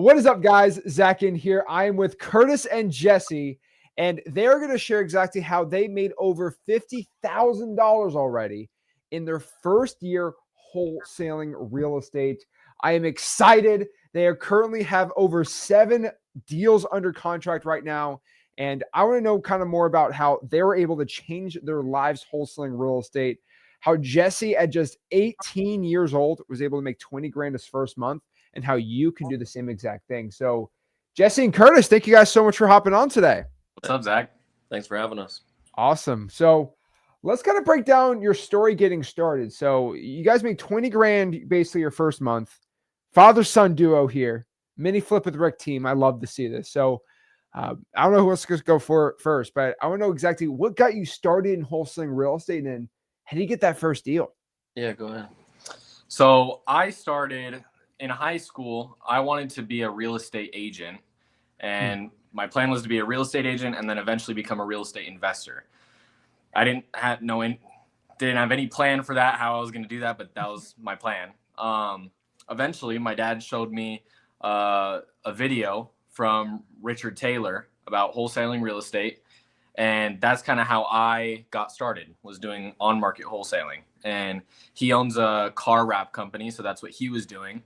What is up, guys? Zach in here. I am with Curtis and Jesse, and they're going to share exactly how they made over $50,000 already in their first year wholesaling real estate. I am excited. They are currently have over 7 deals under contract right now, and I want to know kind of more about how they were able to change their lives wholesaling real estate. How Jesse, at just 18 years old, was able to make 20 grand his first month, and how you can do the same exact thing. So, Jesse and Curtis, thank you guys so much for hopping on today. What's up, Zach? Thanks for having us. Awesome. So, let's kind of break down your story getting started. So, you guys make 20 grand basically your first month. Father-son duo here. Mini flip with Rick team. I love to see this. So, I don't know who wants to go for it first, but I want to know exactly what got you started in wholesaling real estate, and then how did you get that first deal? Yeah, go ahead. So, I started in high school. I wanted to be a real estate agent, and my plan was to be a real estate agent and then eventually become a real estate investor. I didn't have any plan for that, how I was going to do that, but that was my plan. Eventually, my dad showed me a video from Richard Taylor about wholesaling real estate, and that's kind of how I got started, was doing on-market wholesaling. And he owns a car wrap company, so that's what he was doing.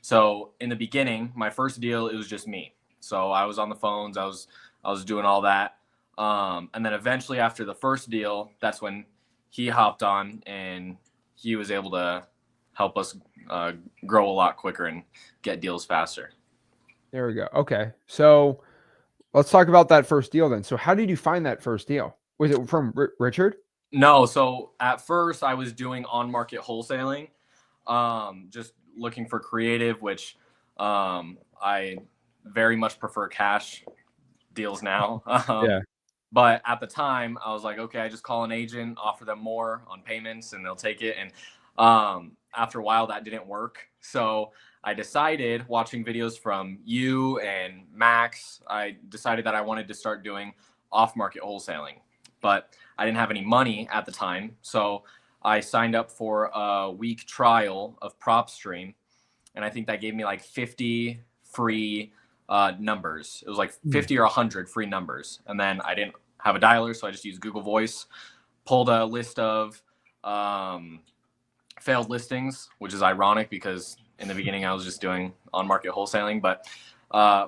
So in the beginning, my first deal, it was just me. So I was on the phones, I was doing all that. And then eventually after the first deal, that's when he hopped on and he was able to help us grow a lot quicker and get deals faster. There we go. Okay. So let's talk about that first deal then. So how did you find that first deal? Was it from Richard? No. So at first I was doing on-market wholesaling, just looking for creative, which I very much prefer cash deals now. Yeah. But at the time I was like, okay, I just call an agent, offer them more on payments and they'll take it. And after a while that didn't work. So I decided, watching videos from you and Max, I decided that I wanted to start doing off-market wholesaling, but I didn't have any money at the time. So I signed up for a week trial of PropStream, and I think that gave me like 50 free numbers. It was like 50 or 100 free numbers. And then I didn't have a dialer, so I just used Google Voice, pulled a list of failed listings, which is ironic because in the beginning I was just doing on-market wholesaling. But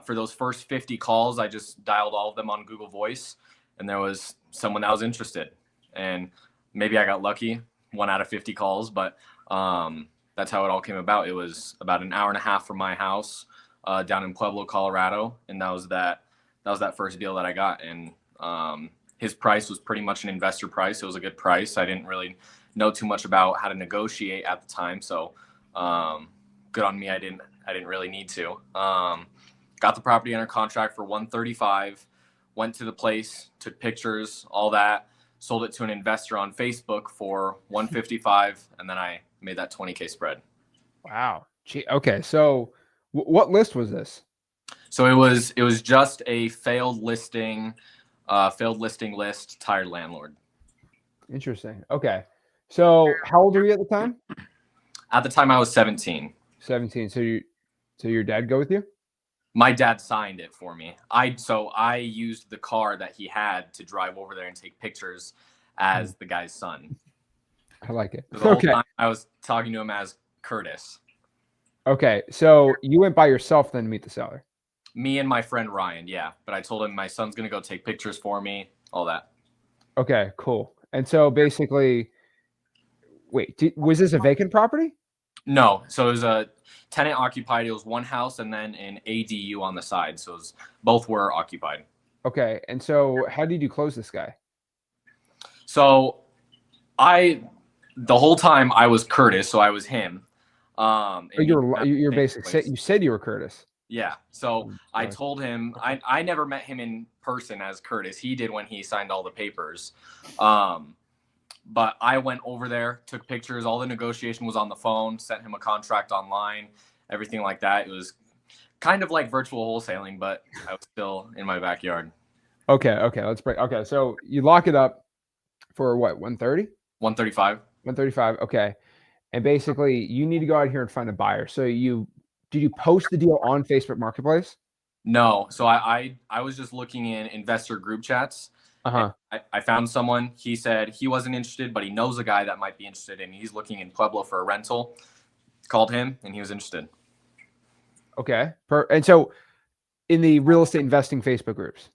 for those first 50 calls, I just dialed all of them on Google Voice, and there was someone that was interested. And maybe I got lucky, 1 out of 50 calls, but that's how it all came about. It was about an hour and a half from my house down in Pueblo, Colorado, and that was that first deal that I got. And his price was pretty much an investor price. It was a good price. I didn't really know too much about how to negotiate at the time, so good on me. I didn't really need to. Got the property under contract for $135. Went to the place, took pictures, all that. Sold it to an investor on Facebook for $155, and then I made that $20K spread. Wow. Gee, okay. So what list was this? So it was just a failed listing list, tired landlord. Interesting. Okay. So how old were you at the time? At the time I was 17. 17. So your dad go with you? My dad signed it for me. I used the car that he had to drive over there and take pictures as the guy's son. I like it. So the whole time I was talking to him as Curtis. Okay. So you went by yourself then to meet the seller? Me and my friend Ryan, yeah. But I told him my son's going to go take pictures for me, all that. Okay, cool. And so basically, wait, was this a vacant property? No. So it was a tenant occupied. It was one house and then an ADU on the side. So both were occupied. Okay. And so how did you close this guy? So the whole time I was Curtis, so I was him. You're basically, you said you were Curtis. Yeah. So I told him, I never met him in person as Curtis. He did when he signed all the papers. But I went over there, took pictures. All the negotiation was on the phone, sent him a contract online, everything like that. It was kind of like virtual wholesaling, but I was still in my backyard. Okay. Let's break. Okay. So you lock it up for what? 130? 135. 135. Okay. And basically you need to go out here and find a buyer. So you did you post the deal on Facebook Marketplace? No. So I was just looking in investor group chats. And Uh-huh. I found someone. He said he wasn't interested, but he knows a guy that might be interested, and he's looking in Pueblo for a rental. Called him, and he was interested. Okay. And so in the real estate investing Facebook groups.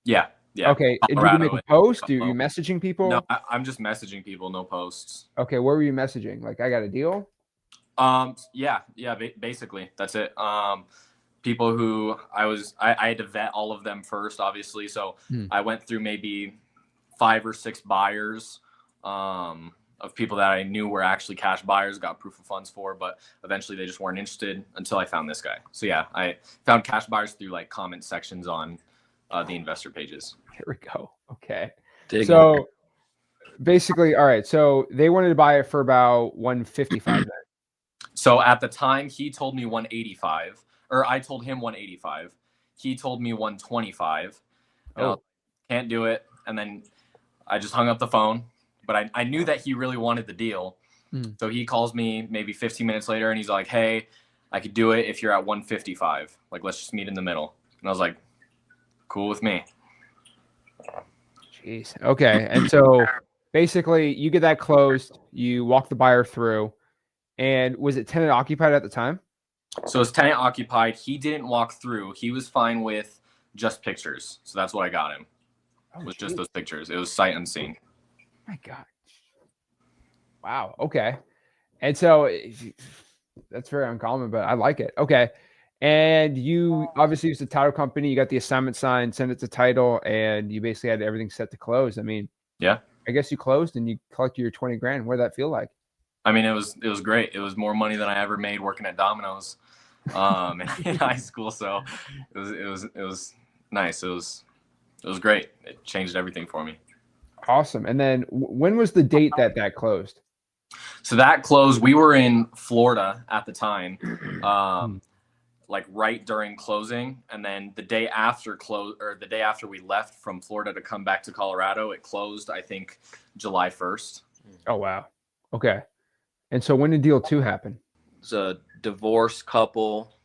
Yeah, yeah. Okay. Did you make Colorado. a post? Do Pueblo. you messaging No, people? I'm just messaging people, no posts. Okay. What were you messaging? Like, I got a deal? Yeah, basically that's it. People who I had to vet all of them first, obviously. So Hmm. I went through maybe 5 or 6 buyers, of people that I knew were actually cash buyers, got proof of funds for, but eventually they just weren't interested until I found this guy. So yeah, I found cash buyers through like comment sections on the investor pages. Here we go. Okay. Digging. So basically, all right. So they wanted to buy it for about 155 then. So at the time, he told me 185, or I told him 185. He told me 125. And I was Oh, like, can't do it. And then I just hung up the phone. But I knew that he really wanted the deal. Mm. So he calls me maybe 15 minutes later, and he's like, hey, I could do it if you're at 155. Like, let's just meet in the middle. And I was like, cool with me. jeez. Okay. And so basically, you get that closed, you walk the buyer through, and was it tenant occupied at the time? So it's tenant occupied. He didn't walk through. He was fine with just pictures. So that's what I got him. Oh, Was geez. just those pictures. It was sight unseen. My God. Wow. Okay. And so that's very uncommon, but I like it. Okay. And you obviously used the title company, you got the assignment signed, sent it to title, and you basically had everything set to close. I mean, Yeah. I guess you closed and you collected your 20 grand. What did that feel like? I mean, it was great. It was more money than I ever made working at Domino's in high school. So it was nice. It was great. It changed everything for me. Awesome. And then when was the date that closed? So that closed. We were in Florida at the time, like right during closing, and then the day after the day after we left from Florida to come back to Colorado, it closed. I think July 1st. Oh, wow. Okay. And so when did deal 2 happen? It's a divorced couple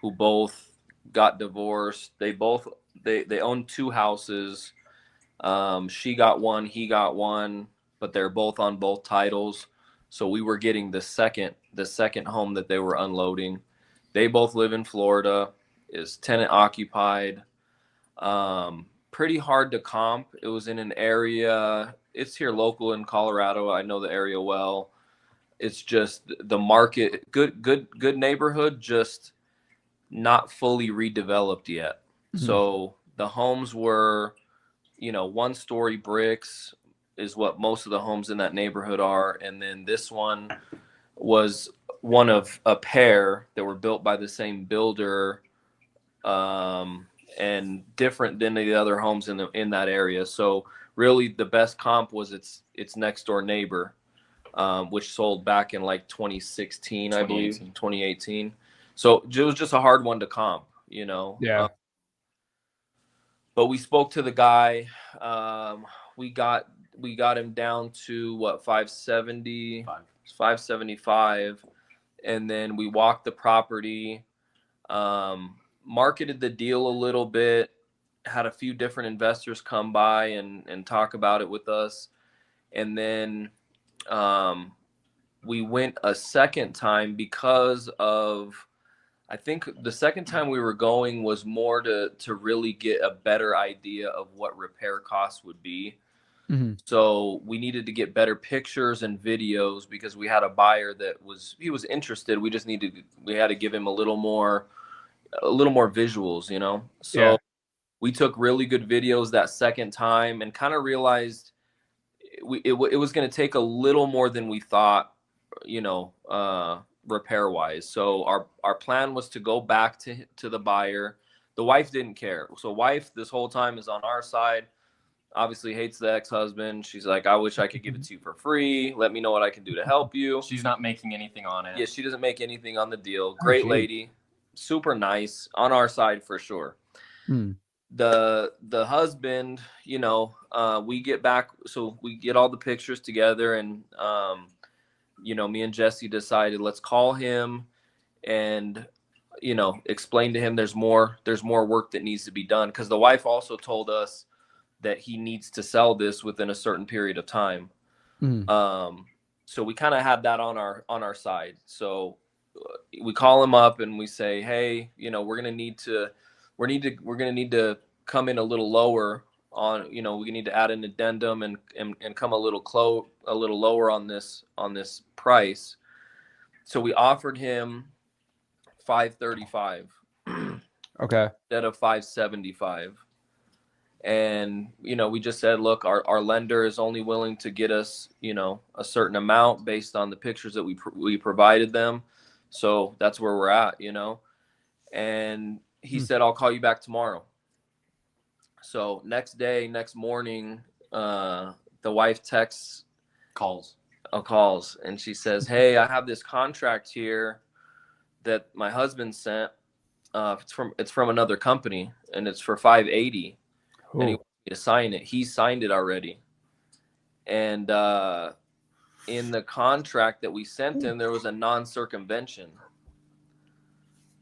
who both got divorced. They own 2 houses. She got one, he got one, but they're both on both titles. So we were getting the second home that they were unloading. They both live in Florida, is tenant occupied. Pretty hard to comp. It was in an area, it's here local in Colorado. I know the area well. It's just the market, good neighborhood, just not fully redeveloped yet. Mhm. So the homes were, 1-story bricks is what most of the homes in that neighborhood are. And then this one was one of a pair that were built by the same builder, and different than the other homes in that area. So really the best comp was its next door neighbor, which sold back in like 2016, I believe, 2018. So it was just a hard one to comp, Yeah. But we spoke to the guy. We got him down to what, 575, and then we walked the property, marketed the deal a little bit, had a few different investors come by and talk about it with us, and then we went a second time because of, I think the second time we were going was more to really get a better idea of what repair costs would be. Mm-hmm. So we needed to get better pictures and videos because we had a buyer he was interested. We had to give him a little more visuals, So Yeah. we took really good videos that second time and kind of realized it was going to take a little more than we thought, repair wise. So our plan was to go back to the buyer. The wife didn't care. So wife this whole time is on our side, obviously hates the ex-husband. She's like, I wish I could give it to you for free. Let me know what I can do to help you. She's not making anything on it. Yeah, she doesn't make anything on the deal. Great lady, super nice, on our side for sure. The husband, we get back, so we get all the pictures together, and me and Jesse decided let's call him and explain to him there's more work that needs to be done, because the wife also told us that he needs to sell this within a certain period of time. So we kind of had that on our side. So we call him up and we say, hey, we're gonna need to come in a little lower on, we need to add an addendum and come a little lower on this price. So we offered him $535 Okay. instead of $575. And, we just said, look, our lender is only willing to get us, a certain amount based on the pictures that we provided them. So that's where we're at, and he said, I'll call you back tomorrow. So next morning, the wife calls, and she says, hey, I have this contract here that my husband sent. It's from another company, and it's for $580. And he wants me to sign it. He signed it already. And in the contract that we sent him, there was a non-circumvention.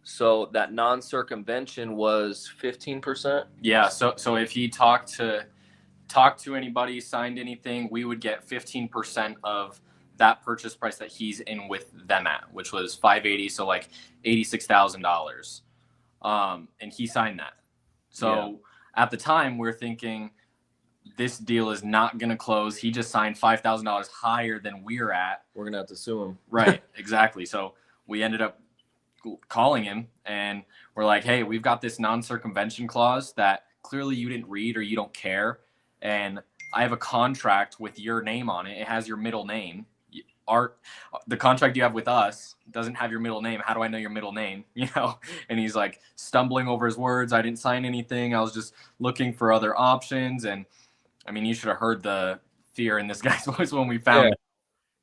So that non-circumvention was 15%. Yeah. So if he talked to anybody, signed anything, we would get 15% of that purchase price that he's in with them at, which was $580. So like $86,000. And he signed that. So at the time, we're thinking this deal is not going to close. He just signed $5,000 higher than we're at. We're going to have to sue him. Right. Exactly. So we ended up calling him and we're like, hey, we've got this non-circumvention clause that clearly you didn't read or you don't care. And I have a contract with your name on it. It has your middle name. The contract you have with us doesn't have your middle name. How do I know your middle name? And he's like stumbling over his words. I didn't sign anything. I was just looking for other options. And I mean, you should have heard the fear in this guy's voice when we found it,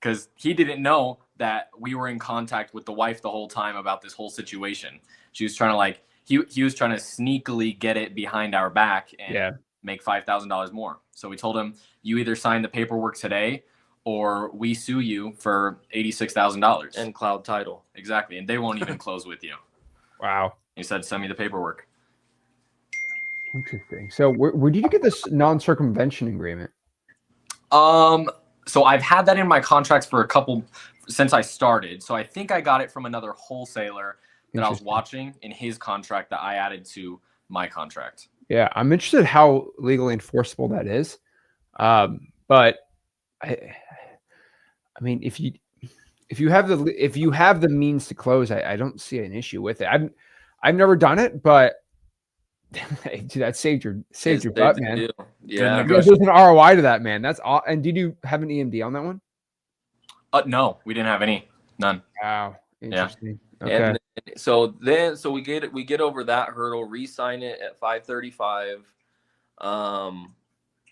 because he didn't know that we were in contact with the wife the whole time about this whole situation. She was trying to he was trying to sneakily get it behind our back and make $5,000 more. So we told him, you either sign the paperwork today or we sue you for $86,000 and cloud title. Exactly. And they won't even close with you. Wow. He said, send me the paperwork. Interesting. So where did you get this non-circumvention agreement? So I've had that in my contracts for since I started. So I think I got it from another wholesaler that I was watching in his contract that I added to my contract. Yeah, I'm interested how legally enforceable that is. But I mean, if you have the means to close, I don't see an issue with it. I've never done it, but dude, that saved your butt, man. Yeah, there's an ROI to that, man. That's all. And did you have an EMD on that one? No, we didn't have any. None. Wow. Interesting. Yeah. Okay. And so we get over that hurdle, re-sign it at $535.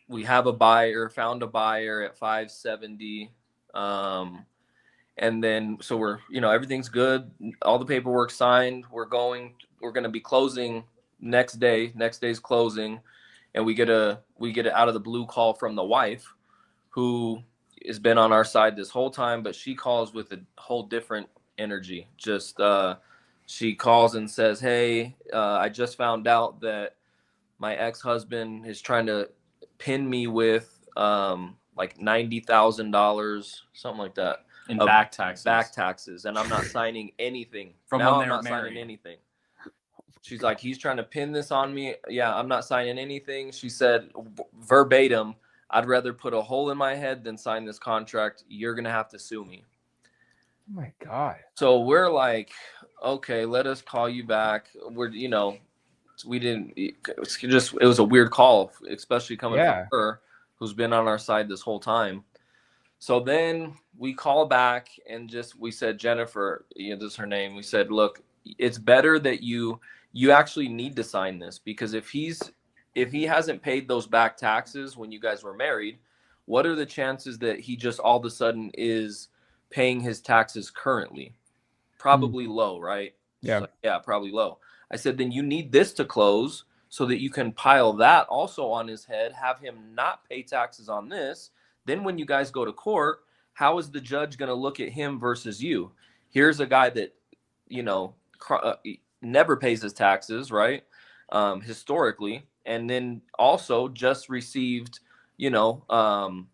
We have found a buyer at $570. And then, so we're, everything's good. All the paperwork signed. We're going to be closing next day's closing. And we get an out of the blue call from the wife, who has been on our side this whole time, but she calls with a whole different energy. Just, she calls and says, hey, I just found out that my ex-husband is trying to pin me with, like $90,000, something like that. In back taxes. And I'm not signing anything. From now when I'm they were not married. signing anything. She's like, he's trying to pin this on me. Yeah, I'm not signing anything. She said verbatim, I'd rather put a hole in my head than sign this contract. You're going to have to sue me. Oh my God. So we're like, okay, let us call you back. We're, we didn't, it was a weird call, especially coming from her, who's been on our side this whole time. So then we call back and we said, Jennifer, this is her name. We said, look, it's better that you actually need to sign this, because if he hasn't paid those back taxes when you guys were married, what are the chances that he just all of a sudden is paying his taxes currently? Probably low, right? Yeah. Like, yeah, probably low. I said, then you need this to close so that you can pile that also on his head, have him not pay taxes on this. Then when you guys go to court, how is the judge going to look at him versus you? Here's a guy that, never pays his taxes, right? Historically, and then also just received, you know, Couple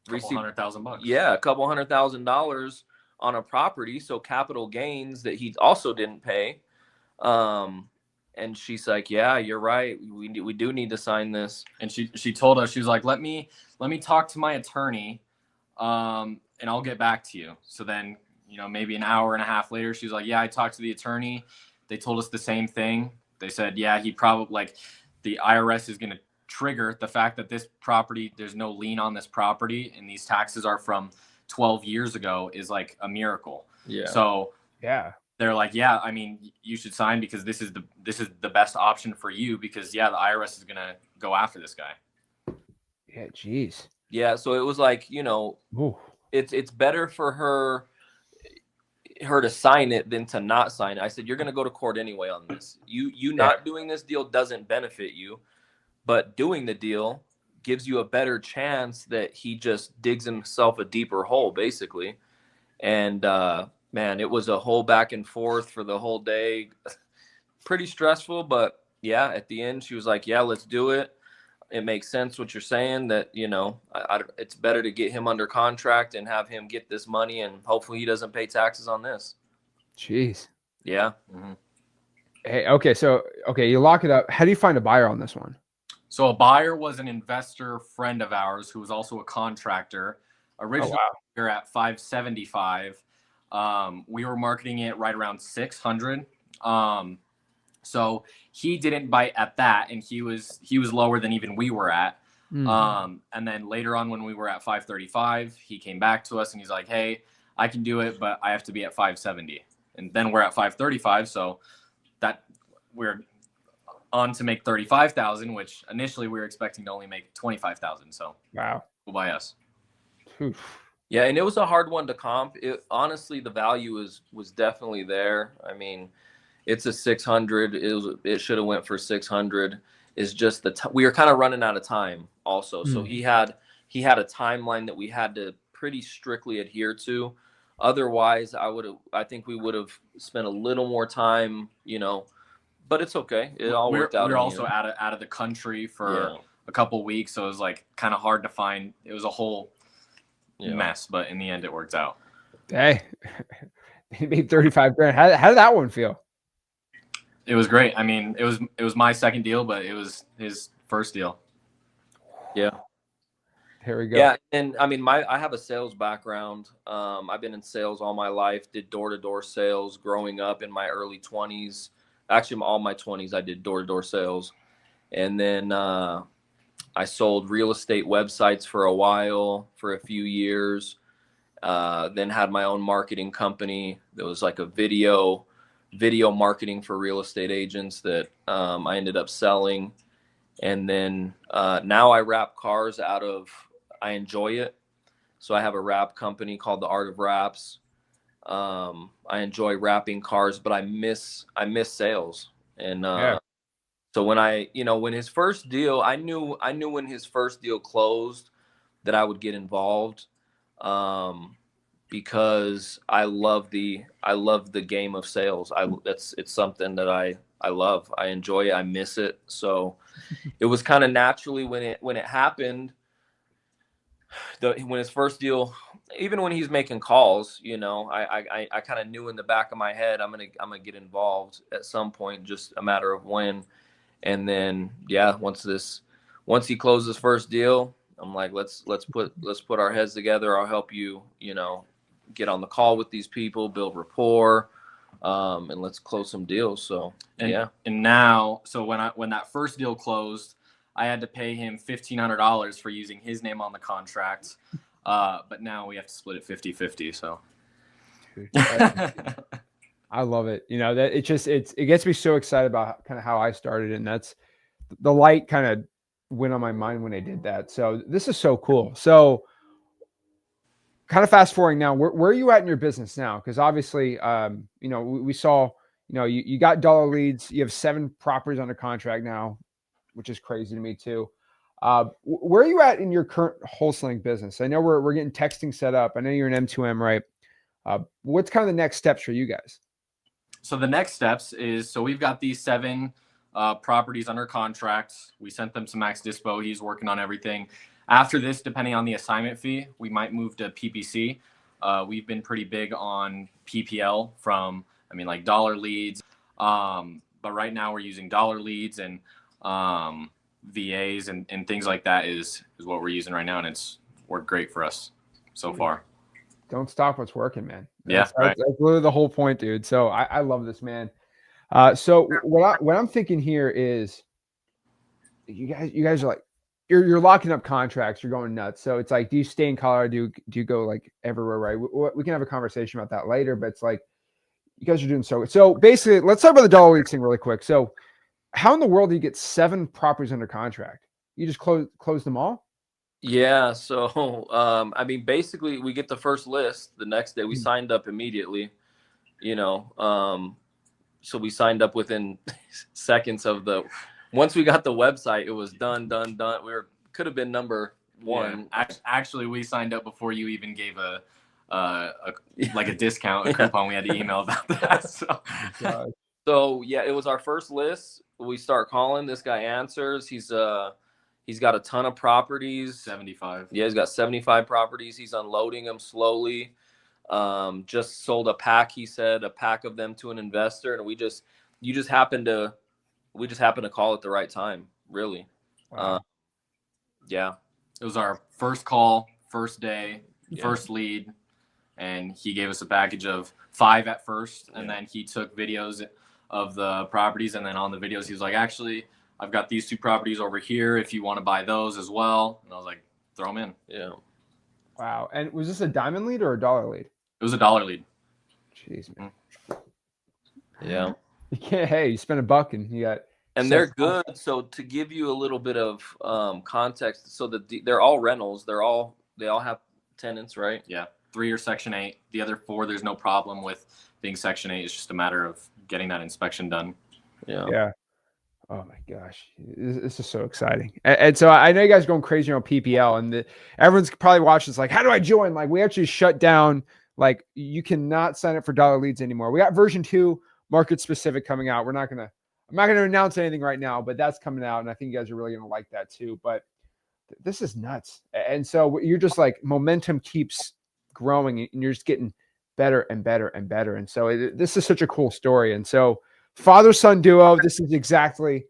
$100,000. yeah, a couple $100,000 on a property, so capital gains that he also didn't pay. And she's like, yeah, you're right, we do need to sign this. And she told us, she was like, let me talk to my attorney, and I'll get back to you. So then, you know, maybe an hour and a half later, she's like, yeah, I talked to the attorney. They told us the same thing. They said, yeah, he probably, like, the IRS is going to trigger the fact that this property, there's no lien on this property, and these taxes are from 12 years ago, is like a miracle. Yeah. So Yeah. they're like, yeah, I mean, you should sign, because this is the best option for you, because yeah, the IRS is going to go after this guy. Yeah. Geez. Yeah. So it was like, you know, Ooh. it's better for her to sign it than to not sign it. I said, you're going to go to court anyway on this. You not doing this deal doesn't benefit you, but doing the deal gives you a better chance that he just digs himself a deeper hole, basically. And man, it was a whole back and forth for the whole day. Pretty stressful, but yeah, at the end she was like, yeah, let's do it. It makes sense what you're saying, that, you know, it's better to get him under contract and have him get this money, and hopefully he doesn't pay taxes on this. Jeez. Yeah. Mm-hmm. Hey, okay. So, okay, you lock it up. How do you find a buyer on this one? So a buyer was an investor friend of ours who was also a contractor. Originally, we were at 575. We were marketing it right around 600. So he didn't bite at that, and he was lower than even we were at. And then later on, when we were at 535, he came back to us and he's like, hey, I can do it, but I have to be at 570. And then we're at 535. So that we're on to make 35,000, which initially we were expecting to only make 25,000. So wow, go by us. Yeah, and it was a hard one to comp. Honestly, the value was definitely there. I mean, it's a 600. It should have went for 600. Is just we were kind of running out of time also. So he had a timeline that we had to pretty strictly adhere to. Otherwise, I think we would have spent a little more time, you know, but it's okay. It all worked out. We were also out of the country for a couple weeks, so it was like kind of hard to find. It was a whole mess, but in the end, it worked out. Hey, he made 35 grand. How did that one feel? It was great. I mean, it was my second deal, but it was his first deal. Yeah. Here we go. Yeah, and I mean, I have a sales background. I've been in sales all my life. Did door-to-door sales growing up in my early 20s. Actually, all my 20s, I did door-to-door sales, and then I sold real estate websites for a while, for a few years. Then had my own marketing company. There was like a video marketing for real estate agents that I ended up selling. And then now I wrap cars I enjoy it. So I have a wrap company called The Art of Wraps. I enjoy wrapping cars, but I miss sales. And so when his first deal, I knew when his first deal closed that I would get involved, because I love the game of sales. It's something that I love. I enjoy it. I miss it. So it was kind of naturally when it happened. When his first deal, even when he's making calls, you know, I kind of knew in the back of my head I'm gonna get involved at some point, just a matter of when. And then once he closed his first deal, I'm like, let's put our heads together. I'll help you, you know, get on the call with these people, build rapport, and let's close some deals. So and now, so when that first deal closed, I had to pay him $1,500 for using his name on the contract. But now we have to split it 50-50. So I love it. You know, that it gets me so excited about kind of how I started. And that's the light kind of went on my mind when I did that. So this is so cool. So kind of fast forwarding now, where are you at in your business now? Because obviously, you know, we saw, you know, you got dollar leads, you have 7 properties under contract now, which is crazy to me too. Where are you at in your current wholesaling business? I know we're getting texting set up. I know you're an M2M, right? What's kind of the next steps for you guys? So the next steps is, so we've got these 7 properties under contract. We sent them to Max Dispo. He's working on everything. After this, depending on the assignment fee, we might move to PPC. We've been pretty big on PPL from, like dollar leads. But right now we're using dollar leads and VAs and things like that is what we're using right now. And it's worked great for us so far. Don't stop what's working, man. Right. That's literally the whole point, dude. So I love this, man. So what I'm thinking here is you guys are like, you're locking up contracts, you're going nuts. So it's like, do you stay in Colorado? Do you go like everywhere, right? We can have a conversation about that later, but it's like, you guys are doing so basically, let's talk about the dollar leads thing really quick. So how in the world do you get 7 properties under contract? You just close them all? Yeah. So, basically we get the first list the next day. We signed up immediately, so we signed up within seconds of once we got the website, it was done. Could have been number 1. Yeah. Actually, we signed up before you even gave a discount, a coupon. We had to email about that. So yeah, it was our first list. We start calling. This guy answers. He's got a ton of properties. 75. Yeah, he's got 75 properties. He's unloading them slowly. Just sold a pack. He said a pack of them to an investor, and we just happened to call at the right time. Really. Wow. Yeah. It was our first call, first day, first lead, and he gave us a package of 5 at first, and then he took videos of the properties, and then on the videos he was like, actually, I've got these 2 properties over here if you want to buy those as well. And I was like, throw them in. Yeah. Wow. And was this a diamond lead or a dollar lead? It was a dollar lead. Jeez, man. Yeah. You can't, hey, you spend $1 and you got. And they're good. So to give you a little bit of context, so they're all rentals. They all have tenants, right? Yeah. 3 are Section 8. The other 4, there's no problem with being Section 8. It's just a matter of getting that inspection done. Yeah. Yeah. Oh my gosh, this is so exciting. And so I know you guys are going crazy on PPL, and everyone's probably watching this like, how do I join? Like, we actually shut down, like, you cannot sign up for dollar leads anymore. We got version 2 market specific coming out. I'm not going to announce anything right now, but that's coming out. And I think you guys are really going to like that too. But this is nuts. And so you're just like, momentum keeps growing and you're just getting better and better and better. And so this is such a cool story. And so father-son duo, this is exactly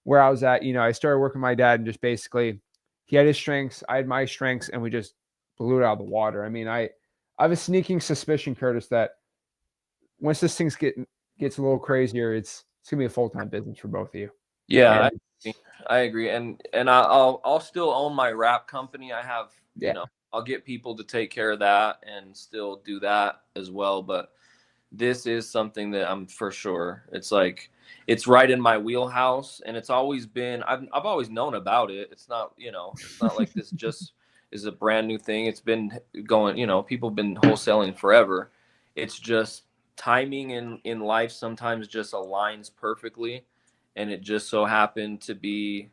where I was at. I started working with my dad, and just basically he had his strengths, I had my strengths, and we just blew it out of the water. I have a sneaking suspicion, Curtis, that once this thing gets a little crazier, it's gonna be a full-time business for both of you. Yeah, I agree. And I'll still own my wrap company. I have, I'll get people to take care of that and still do that as well. But this is something that I'm for sure. It's like, it's right in my wheelhouse, and it's always been, I've always known about it. It's not, it's not like this just is a brand new thing. It's been going, people have been wholesaling forever. It's just timing in life sometimes just aligns perfectly. And it just so happened to be,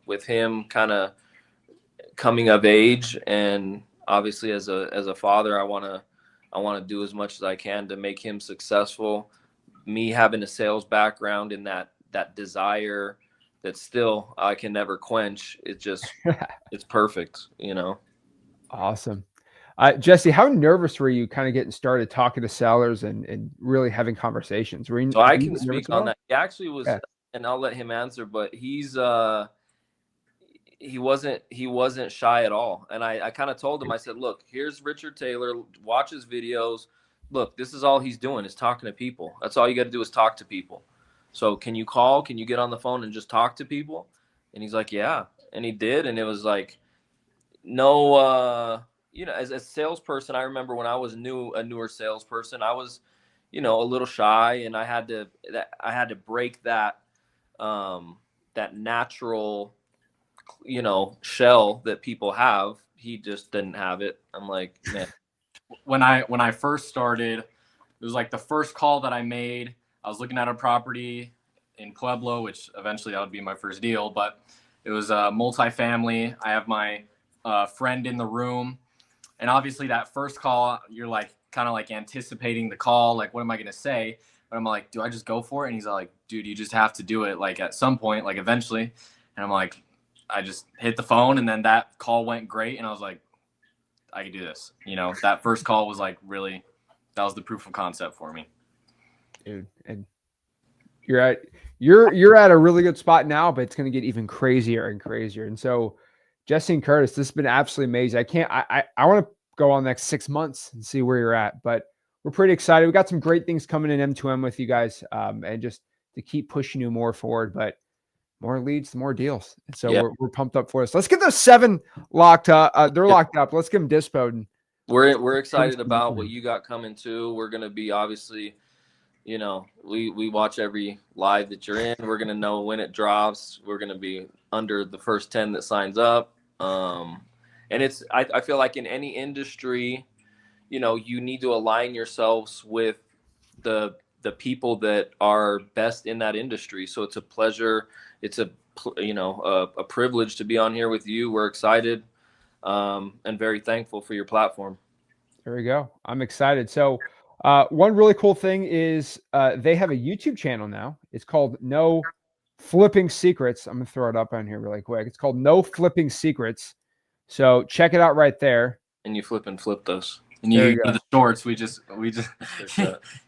with him kind of coming of age, and obviously as a father, I want to do as much as I can to make him successful. Me having a sales background and that desire that still I can never quench. It just, it's perfect, Awesome. Jesse, how nervous were you kind of getting started talking to sellers and really having conversations? So I can speak on that. He actually was, and I'll let him answer, but he wasn't shy at all. And I kind of told him, I said, look, here's Richard Taylor, watch his videos. Look, this is all he's doing is talking to people. That's all you got to do is talk to people. So can you call? Can you get on the phone and just talk to people? And he's like, yeah. And he did. And it was like, no, as a salesperson, I remember when I was a newer salesperson, I was, a little shy, and I had to break that natural, shell that people have. He just didn't have it. I'm like, man. When I first started, it was like the first call that I made. I was looking at a property in Pueblo, which eventually that would be my first deal, but it was a multifamily. I have my friend in the room, and obviously that first call, you're like kind of like anticipating the call, like what am I going to say? But I'm like, do I just go for it? And he's like, dude, you just have to do it like at some point, like eventually. And I'm like, I just hit the phone, and then that call went great. And I was like, I can do this. You know, that first call was like really, that was the proof of concept for me. Dude, and you're at a really good spot now, but it's going to get even crazier and crazier. And so, Jesse and Curtis, this has been absolutely amazing. I want to go on the next 6 months and see where you're at, but we're pretty excited. We got some great things coming in M2M with you guys, and just to keep pushing you more forward. But more leads, more deals. And so we're pumped up for this. Let's get those 7 locked up. They're locked up. Let's get them dispoed. And we're excited about what you got coming too. We're gonna be obviously, you know, we watch every live that you're in. We're gonna know when it drops. We're gonna be under the first 10 that signs up. And it's I feel like in any industry, you know, you need to align yourselves with the people that are best in that industry. So it's a pleasure. It's a privilege to be on here with you. We're excited and very thankful for your platform. There we go. I'm excited. So one really cool thing is they have a YouTube channel now. It's called No Flipping Secrets. I'm going to throw it up on here really quick. It's called No Flipping Secrets. So check it out right there. And you flip and flip those. And you go to the shorts. We just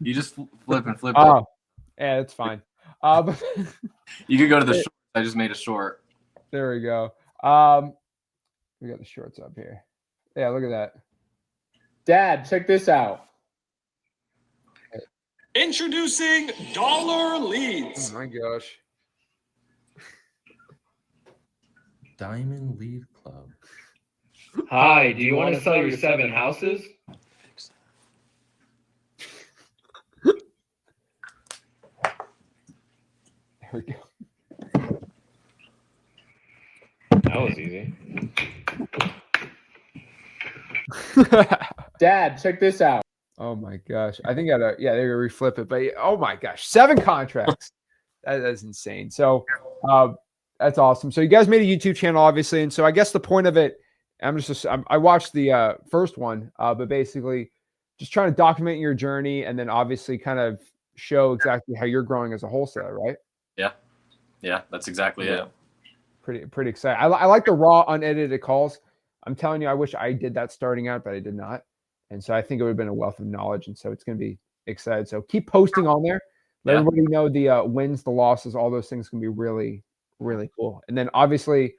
you just flip and flip. Oh, yeah, that's fine. You could go to the shorts. I just made a short. There we go. We got the shorts up here. Yeah, look at that. Dad, check this out. Introducing Dollar Leads. Oh my gosh. Diamond Lead Club. Hi, do you want to sell your 7 houses? There we go. That was easy. Dad, check this out. Oh my gosh. I think they're going to reflip it, but oh my gosh, 7 contracts. That's insane. So that's awesome. So you guys made a YouTube channel, obviously. And so I guess the point of it, I watched the first one, but basically just trying to document your journey and then obviously kind of show exactly how you're growing as a wholesaler, right? Yeah, that's exactly it. Pretty excited. I like the raw, unedited calls. I'm telling you, I wish I did that starting out, but I did not. And so I think it would have been a wealth of knowledge. And so it's going to be excited. So keep posting on there. Let everybody know the wins, the losses, all those things can be really, really cool. And then obviously,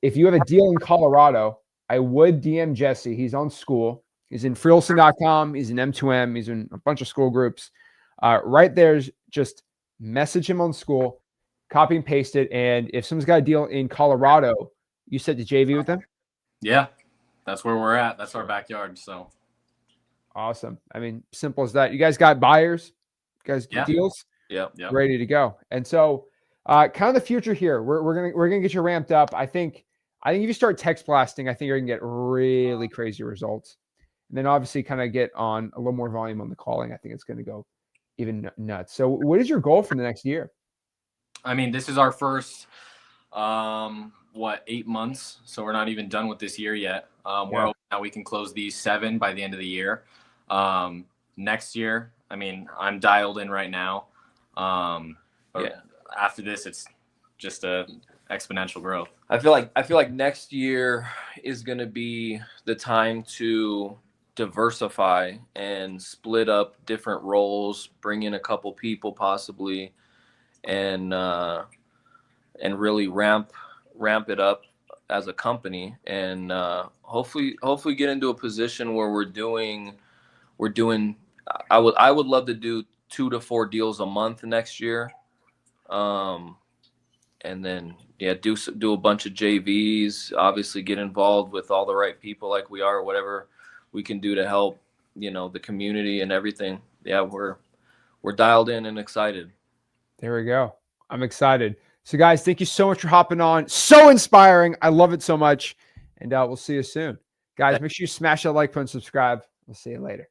if you have a deal in Colorado, I would DM Jesse. He's on school. He's in freelson.com. He's in M2M. He's in a bunch of school groups. Right there's just message him on school, copy and paste it. And if someone's got a deal in Colorado, you said to JV with them? Yeah, that's where we're at. That's our backyard. So awesome. I mean, simple as that. You guys got buyers? You guys get deals? Yeah. Ready to go. And so kind of the future here, we're gonna get you ramped up. I think if you start text blasting, I think you're gonna get really crazy results. And then obviously kind of get on a little more volume on the calling. I think it's gonna go even nuts. So what is your goal for the next year? I mean, this is our first 8 months, so we're not even done with this year yet. We're hoping that we can close these 7 by the end of the year. Next year, I mean, I'm dialed in right now. After this, it's just a exponential growth. I feel like next year is going to be the time to diversify and split up different roles, bring in a couple people possibly, and really ramp it up as a company, and hopefully get into a position where we're doing. I would love to do 2 to 4 deals a month next year, and then do a bunch of JVs. Obviously, get involved with all the right people like we are. Whatever we can do to help, the community and everything. Yeah, we're dialed in and excited. There we go. I'm excited. So guys, thank you so much for hopping on. So inspiring. I love it so much. And we'll see you soon. Guys, make sure you smash that like button, subscribe. We'll see you later.